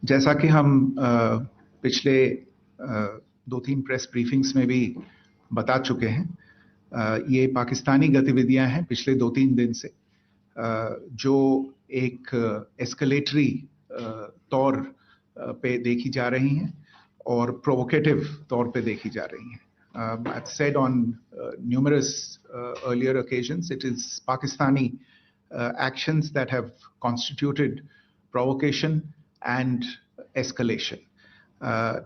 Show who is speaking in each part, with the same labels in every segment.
Speaker 1: जैसा कि हम पिछले 2-3 प्रेस ब्रीफिंग्स में भी बता चुके हैं, ये पाकिस्तानी गतिविधियां हैं पिछले 2-3 दिन से, जो एक एस्केलेटरी तौर पे देखी जा रही हैं और प्रोवोकेटिव तौर पे देखी जा रही हैं. I've said on numerous earlier occasions, it is Pakistani actions that have constituted provocation and escalation.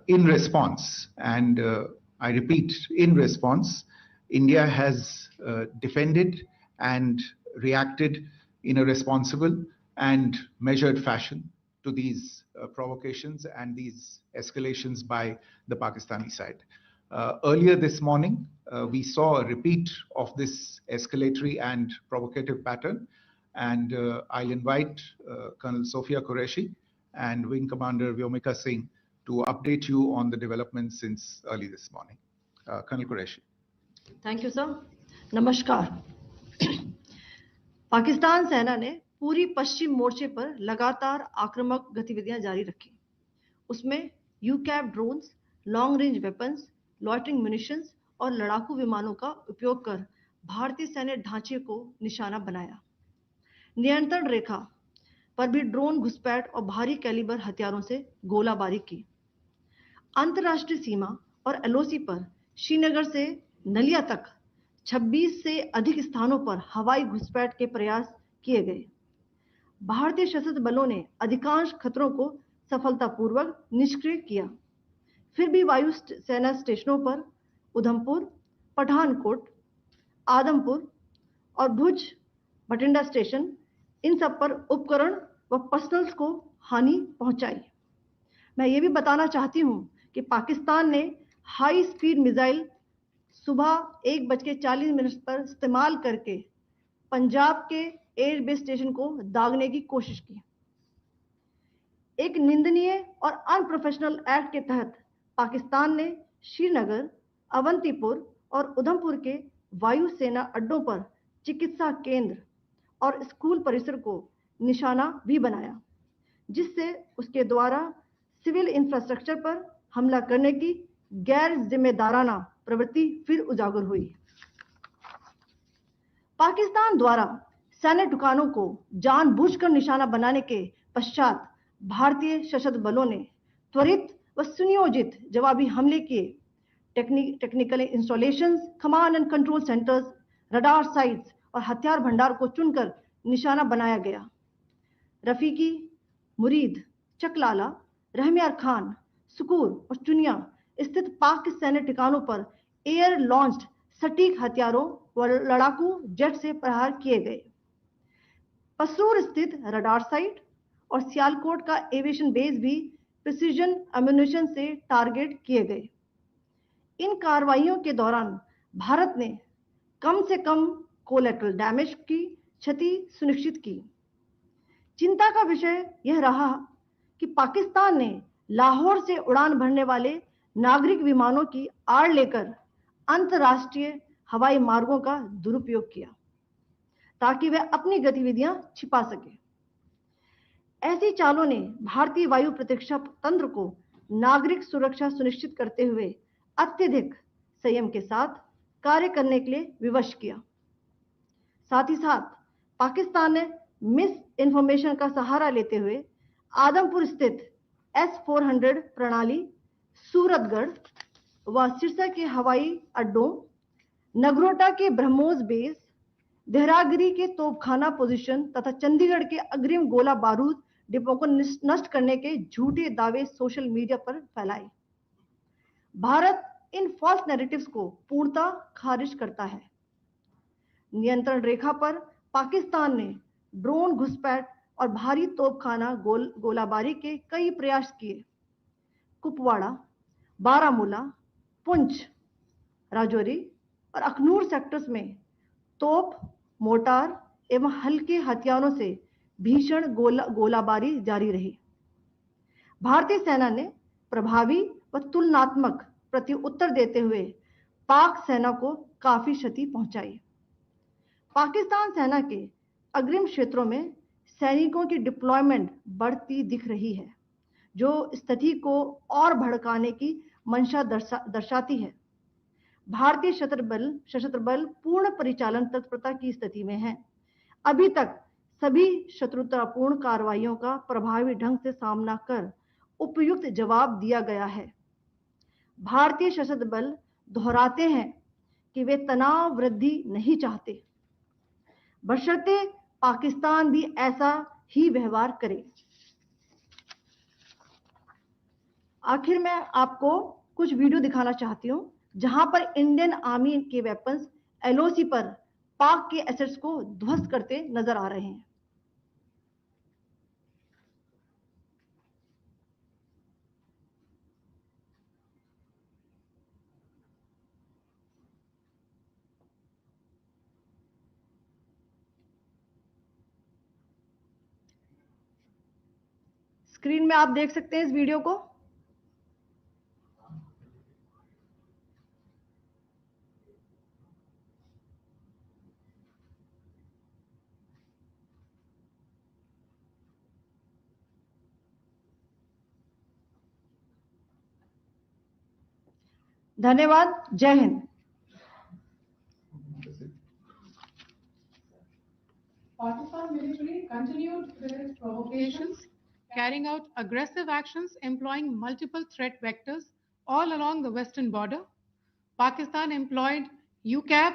Speaker 1: In response, and I repeat, in response, India has defended and reacted in a responsible and measured fashion to these provocations and these escalations by the Pakistani side. Earlier this morning, we saw a repeat of this escalatory and provocative pattern, and I'll invite Colonel Sophia Qureshi and Wing Commander Vyomika Singh to update you on the developments since early this morning. Colonel Qureshi.
Speaker 2: Thank you, sir. नमस्कार. पाकिस्तान सेना ने पूरी पश्चिम मोर्चे पर लगातार आक्रामक गतिविधियां जारी रखी. उसमें यूकैप drones, long range weapons, loitering munitions और लड़ाकू विमानों का उपयोग कर भारतीय सैन्य ढांचे को निशाना बनाया. नियंत्रण रेखा पर भी ड्रोन घुसपैठ और भारी कैलिबर हथियारों से गोलाबारी की. अंतर्राष्ट्रीय सीमा और एलओसी पर श्रीनगर से नलिया तक 26 से अधिक स्थानों पर हवाई घुसपैठ के प्रयास किए गए. भारतीय सशस्त्र बलों ने अधिकांश खतरों को सफलतापूर्वक निष्क्रिय किया. फिर भी वायु सेना स्टेशनों पर उधमपुर, पठानकोट, आदमपुर और भुज बठिंडा स्टेशन, इन सब पर उपकरण व पर्सनल्स को हानि पहुंचाई. मैं ये भी बताना चाहती हूं कि पाकिस्तान ने हाई स्पीड मिसाइल सुबह 1:40 पर इस्तेमाल करके पंजाब के एयरबेस स्टेशन को दागने की कोशिश की. एक निंदनीय और अनप्रोफेशनल एक्ट के तहत पाकिस्तान ने श्रीनगर, अवंतीपुर और उधमपुर के वायुसेना अड्डों पर चिकित्सा केंद्र और स्कूल परिसर को निशाना भी बनाया, जिससे उसके द्वारा सिविल इंफ्रास्ट्रक्चर पर हमला करने की गैर जिम्मेदाराना प्रवृत्ति फिर उजागर हुई. पाकिस्तान द्वारा सैन्य ठिकानों को जानबूझकर निशाना बनाने के पश्चात भारतीय सशस्त्र बलों ने त्वरित व सुनियोजित जवाबी हमले किए. Technical installations, command and control centres, radar sites और हथियार भंडार को चुनकर निशाना बनाया गया. रफीकी, मुरीद, चकलाला, रहमियार खान, सुकूर और चुनिया स्थित पाक सैन्य ठिकानों पर एयर लॉन्च्ड सटीक हथियारों व लड़ाकू जेट से प्रहार किए गए. पसरूर स्थित रडार साइट और सियालकोट का एविएशन बेस भी प्रिसीजन एम्यूनिशन से टारगेट किए गए. इन कार्रवाइयों के दौरान भारत ने कम से कम कोलैटरल डैमेज की क्षति सुनिश्चित की. चिंता का विषय यह रहा कि पाकिस्तान ने लाहौर से उड़ान भरने वाले नागरिक विमानों की आड़ लेकर अंतर्राष्ट्रीय हवाई मार्गों का दुरुपयोग किया ताकि वह अपनी गतिविधियां छिपा सके. ऐसी चालों ने भारतीय वायु प्रतिरक्षा तंत्र को नागरिक सुरक्षा सुनिश्चित करते हुए अत्यधिक संयम के साथ कार्य करने के लिए विवश किया. साथ ही साथ पाकिस्तान ने मिस इंफॉर्मेशन का सहारा लेते हुए आदमपुर स्थित S-400 प्रणाली, सूरतगढ़ व सिरसा के हवाई अड्डों, नगरोटा के ब्रह्मोस बेस, देहरागिरी के तोपखाना पोजीशन तथा चंडीगढ़ के अग्रिम गोला बारूद डिपो को नष्ट करने के झूठे दावे सोशल मीडिया पर फैलाए. भारत इन फॉल्स नैरेटिव्स को पूर्णतः खारिज करता है. नियंत्रण रेखा पर पाकिस्तान ने ड्रोन घुसपैठ और भारी तोपखाना गोलाबारी के कई प्रयास किए. कुपवाड़ा, बारामूला, पुंछ, राजौरी और अखनूर सेक्टर्स में तोप, मोर्टार एवं हल्के हथियारों से भीषण गोलाबारी जारी रही. भारतीय सेना ने प्रभावी व तुलनात्मक प्रत्युत्तर देते हुए पाक सेना को काफी क्षति पहुंचाई. पाकिस्तान सेना के अग्रिम क्षेत्रों में सैनिकों की डिप्लॉयमेंट बढ़ती दिख रही है, जो स्थिति को और भड़काने की मंशा दर्शाती है। भारतीय सशस्त्र बल पूर्ण परिचालन तत्परता की स्थिति में है। अभी तक सभी शत्रुतापूर्ण कार्रवाइयों का प्रभावी ढंग से सामना कर उपयुक्त जवाब दिया गया है। भारतीय सशस्त्र बल दोहराते हैं कि वे तनाव वृद्धि नहीं चाहते, बशर्ते पाकिस्तान भी ऐसा ही व्यवहार करे। आखिर में आपको कुछ वीडियो दिखाना चाहती हूं, जहां पर इंडियन आर्मी के वेपन्स एलओसी पर पाक के एसेट्स को ध्वस्त करते नजर आ रहे हैं। स्क्रीन में आप देख सकते हैं इस वीडियो को। धन्यवाद। जय Hind.
Speaker 3: Pakistan military continued with its provocations, carrying out aggressive actions employing multiple threat vectors all along the western border. Pakistan employed UCAV,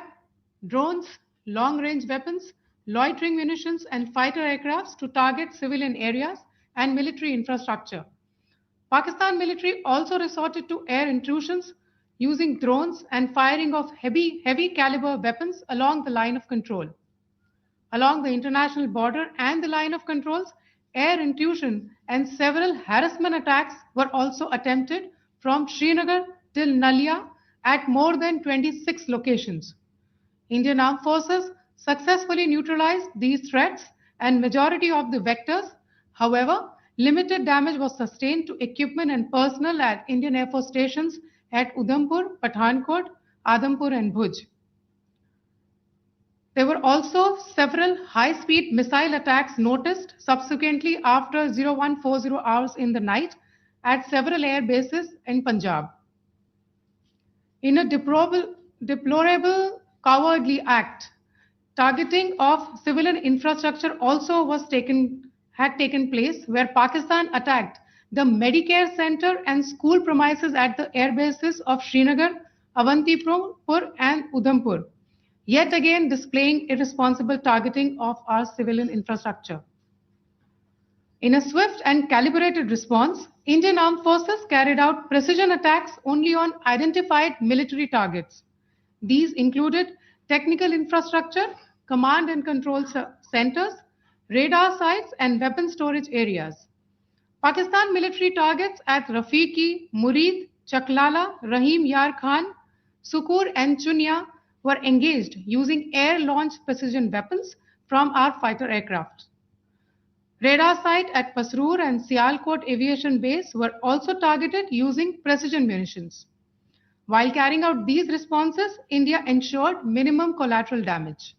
Speaker 3: drones, long-range weapons, loitering munitions, and fighter aircrafts to target civilian areas and military infrastructure. Pakistan military also resorted to air intrusions using drones and firing of heavy caliber weapons along the line of control. Along the international border and the line of controls, air intrusion and several harassment attacks were also attempted from Srinagar till Nalia at more than 26 locations. Indian Armed Forces successfully neutralized these threats and majority of the vectors. However, limited damage was sustained to equipment and personnel at Indian Air Force stations at Udhampur, Pathankot, Adhampur and Bhuj. There were also several high-speed missile attacks noticed subsequently after 0140 hours in the night at several air bases in Punjab. In a deplorable cowardly act, targeting of civilian infrastructure also had taken place, where Pakistan attacked the Medicare center and school premises at the air bases of Srinagar, Avantipur and Udhampur, yet again displaying irresponsible targeting of our civilian infrastructure. In a swift and calibrated response, Indian Armed Forces carried out precision attacks only on identified military targets. These included technical infrastructure, command and control centers, radar sites, and weapon storage areas. Pakistan military targets at Rafiqi, Murid, Chaklala, Rahim Yar Khan, Sukur, and Chunya were engaged using air-launched precision weapons from our fighter aircraft. Radar site at Pasroor and Sialkot Aviation Base were also targeted using precision munitions. While carrying out these responses, India ensured minimum collateral damage.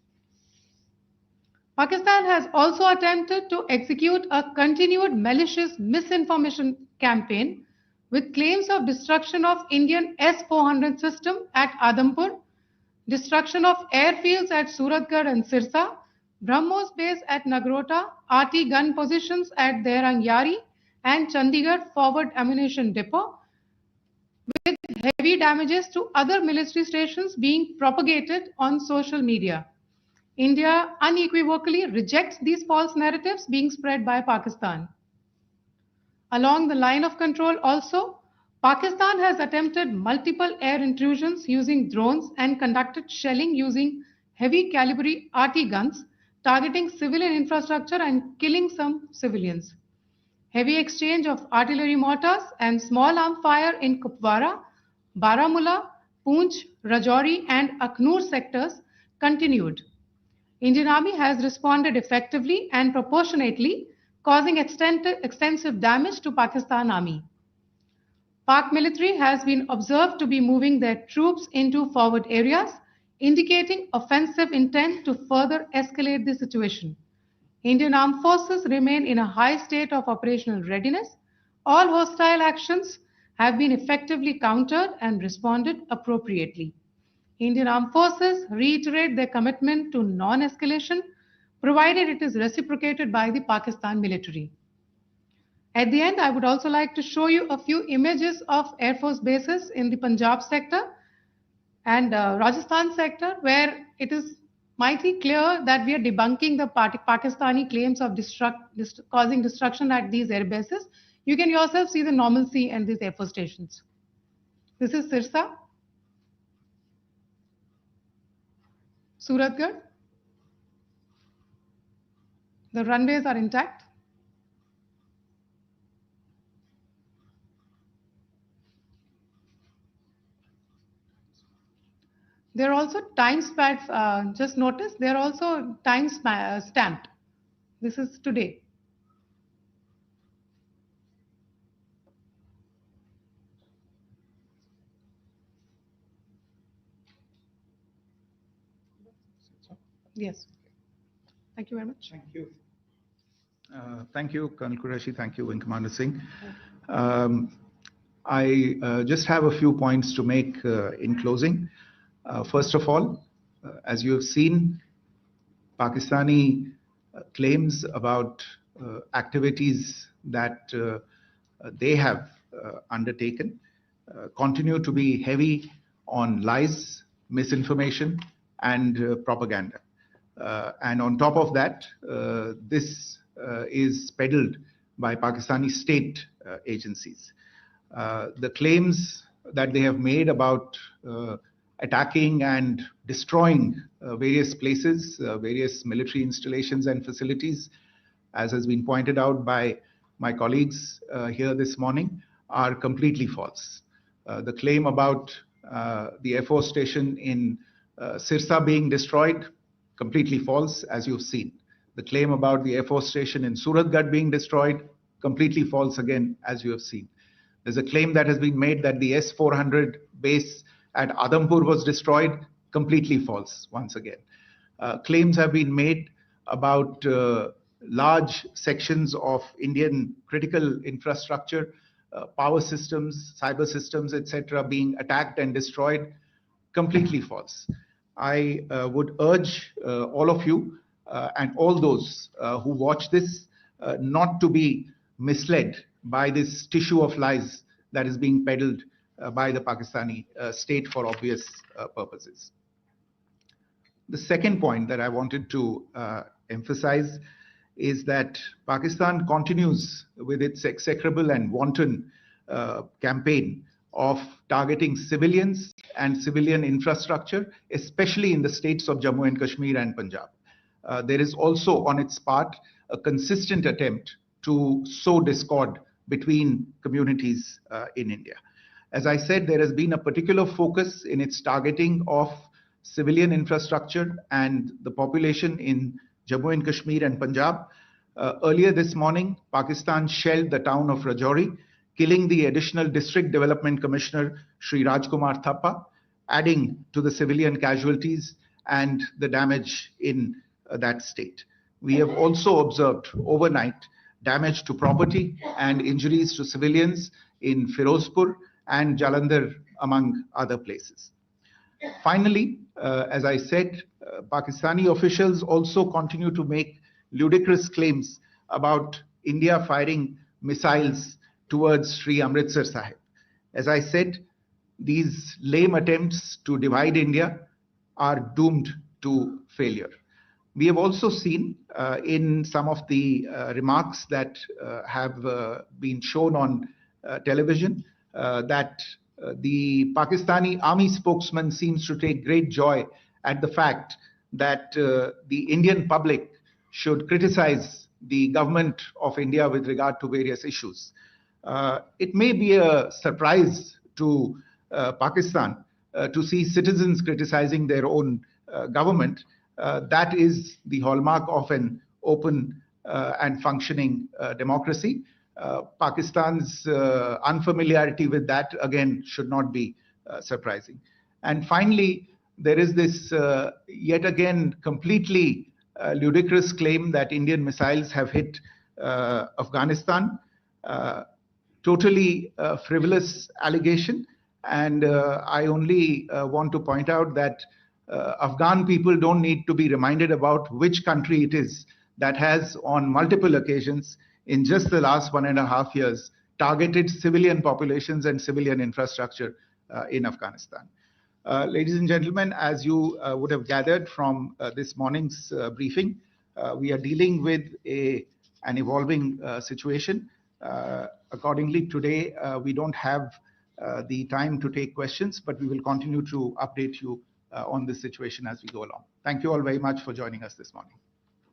Speaker 3: Pakistan has also attempted to execute a continued malicious misinformation campaign with claims of destruction of Indian S-400 system at Adhampur, destruction of airfields at Suratgarh and Sirsa, BrahMos base at Nagrota, RT gun positions at Derang Yari and Chandigarh forward ammunition depot, with heavy damages to other military stations being propagated on social media. India unequivocally rejects these false narratives being spread by Pakistan. Along the line of control also, Pakistan has attempted multiple air intrusions using drones and conducted shelling using heavy caliber RT guns, targeting civilian infrastructure and killing some civilians. Heavy exchange of artillery mortars and small arm fire in Kupwara, Baramulla, Poonch, Rajouri and Akhnur sectors continued. Indian Army has responded effectively and proportionately, causing extensive damage to Pakistan Army. Pak military has been observed to be moving their troops into forward areas, indicating offensive intent to further escalate the situation. Indian armed forces remain in a high state of operational readiness. All hostile actions have been effectively countered and responded appropriately. Indian armed forces reiterate their commitment to non-escalation, provided it is reciprocated by the Pakistan military. At the end, I would also like to show you a few images of Air Force bases in the Punjab sector and Rajasthan sector, where it is mighty clear that we are debunking the Pakistani claims of causing destruction at these air bases. You can yourself see the normalcy in these Air Force stations. This is Sirsa, Suratgarh. The runways are intact. There are also time stamps. Just notice they are also time stamped. This is today. Yes. Thank you very much.
Speaker 1: Thank you. Thank you, Colonel Qureshi. Thank you, Wing Commander Singh. I just have a few points to make in closing. First of all, as you have seen, Pakistani claims about activities that they have undertaken continue to be heavy on lies, misinformation, and propaganda. And on top of that, this is peddled by Pakistani state agencies. The claims that they have made about attacking and destroying various places, various military installations and facilities, as has been pointed out by my colleagues here this morning, are completely false. The claim about the Air Force station in Sirsa being destroyed, completely false, as you've seen. The claim about the Air Force station in Suratgarh being destroyed, completely false again, as you have seen. There's a claim that has been made that the S-400 base at Adampur was destroyed, completely false, once again. Claims have been made about large sections of Indian critical infrastructure, power systems, cyber systems, etc., being attacked and destroyed, completely false. I would urge all of you and all those who watch this not to be misled by this tissue of lies that is being peddled by the Pakistani state for obvious purposes. The second point that I wanted to emphasize is that Pakistan continues with its execrable and wanton campaign of targeting civilians and civilian infrastructure, especially in the states of Jammu and Kashmir and Punjab. There is also on its part a consistent attempt to sow discord between communities in India. As I said, there has been a particular focus in its targeting of civilian infrastructure and the population in Jammu and Kashmir and Punjab. Earlier this morning, Pakistan shelled the town of Rajouri, killing the additional District Development Commissioner, Sri Rajkumar Thappa, adding to the civilian casualties and the damage in that state. We have also observed overnight damage to property and injuries to civilians in Firozpur and Jalandhar, among other places. Finally, as I said, Pakistani officials also continue to make ludicrous claims about India firing missiles towards Sri Amritsar Sahib. As I said, these lame attempts to divide India are doomed to failure. We have also seen in some of the remarks that have been shown on television that the Pakistani army spokesman seems to take great joy at the fact that the Indian public should criticize the government of India with regard to various issues. It may be a surprise to Pakistan to see citizens criticizing their own government. That is the hallmark of an open and functioning democracy. Pakistan's unfamiliarity with that, again, should not be surprising. And finally, there is this yet again completely ludicrous claim that Indian missiles have hit Afghanistan. Totally frivolous allegation. And I only want to point out that Afghan people don't need to be reminded about which country it is that has, on multiple occasions in just the last 1.5 years, targeted civilian populations and civilian infrastructure in Afghanistan. Ladies and gentlemen, as you would have gathered from this morning's briefing, we are dealing with an evolving situation. Accordingly, today we don't have the time to take questions, but we will continue to update you on this situation as we go along. Thank you all very much for joining us this morning.